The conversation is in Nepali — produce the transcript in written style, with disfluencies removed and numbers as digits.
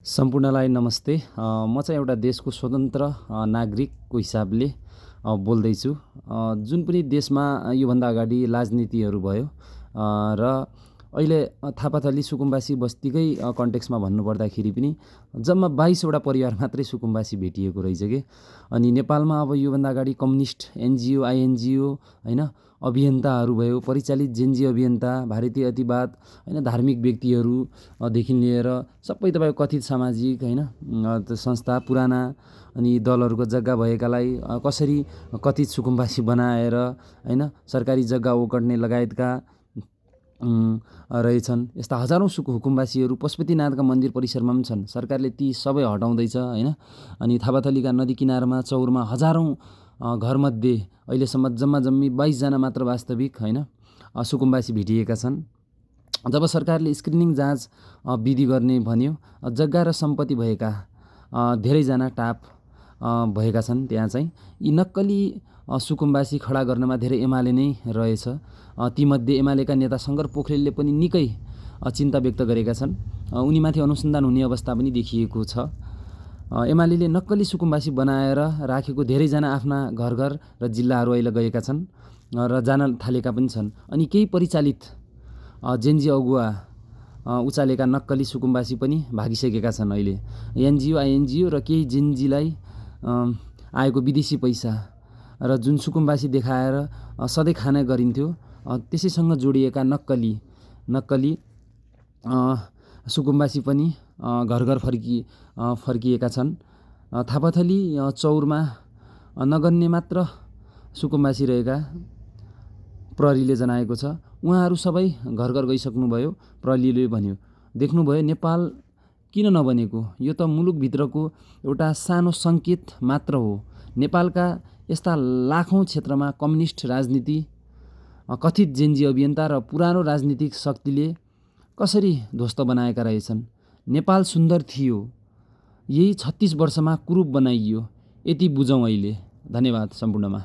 सम्पूर्णलाई नमस्ते। म चाहिँ एउटा देशको स्वतन्त्र नागरिकको हिसाबले बोल्दैछु। जुन पनि देशमा योभन्दा अगाडि राजनीतिहरू भयो र अहिले थापाथली सुकुम्बासी बस्तीकै कन्टेक्स्टमा भन्नुपर्दाखेरि पनि जम्मा 22 वटा परिवार मात्रै सुकुम्बासी भेटिएको रहेछ के। अनि नेपालमा अब योभन्दा अगाडि कम्युनिस्ट एनजिओ आइएनजिओ होइन, अभियन्ताहरू भयो, परिचालित जेएनजी अभियन्ता, भारतीय अतिवाद होइन, धार्मिक व्यक्तिहरू देखि लिएर सबै तपाईँको कथित सामाजिक होइन संस्था पुराना अनि दलहरूको जग्गा भएकालाई कसरी कथित सुकुम्बासी बनाएर होइन सरकारी जग्गा ओगट्ने लगायतका रहेछन्। यस्ता हजारौँ हुकुमबासीहरू पशुपतिनाथका मन्दिर परिसरमा पनि छन्। सरकारले ती सबै हटाउँदैछ होइन। अनि थापाथलीका नदी किनारमा चौरमा हजारौँ घरमध्ये अहिलेसम्म जम्मी 22 जना मात्र वास्तविक होइन सुकुम्बासी भेटिएका छन्। जब सरकारले स्क्रिनिङ जाँच विधि गर्ने भन्यो, जग्गा र सम्पत्ति भएका धेरैजना टाप भएका छन्। त्यहाँ चाहिँ यी नक्कली सुकुम्बासी खडा गर्नमा धेरै एमाले नै रहेछ। तीमध्ये एमालेका नेता शङ्कर पोखरेलले पनि निकै चिन्ता व्यक्त गरेका छन्। उनीमाथि अनुसन्धान हुने अवस्था पनि देखिएको छ। एमाले नक्कली सुकुम्बासी बनाएर राखेको धेरैजना आफ्ना घर घर र जिल्लाहरू अहिले गएका छन् र जान थालेका पनि छन्। अनि केही परिचालित जेएनजी अगुवा उचालेका नक्कली सुकुम्बासी पनि भागिसकेका छन्। अहिले एनजिओ आइएनजिओ र केही जेएनजीलाई आएको विदेशी पैसा र जुन सुकुम्बासी देखाएर सधैँ खाने गरिन्थ्यो त्यसैसँग जोडिएका नक्कली सुकुम्बासी पनि घर घर फर्किएका छन्। थापाथली चौरमा नगन्य मात्र सुकुम्बासी रहेका प्रहरीले जनाएको छ। उहाँहरू सबै घर घर गइसक्नुभयो। प्रहरीले भन्यो, देख्नुभयो नेपाल किन नबनेको, यो त मुलुकभित्रको एउटा सानो सङ्केत मात्र हो। नेपालका यस्ता लाखौँ क्षेत्रमा कम्युनिस्ट राजनीति, कथित जेएनजी अभियन्ता र पुरानो राजनीतिक शक्तिले कसरी ध्वस्त बनाएका रहेछन्। नेपाल सुन्दर थियो, यही 36 वर्षमा कुरूप बनाइयो। यति बुझौँ अहिले। धन्यवाद सम्पूर्णमा।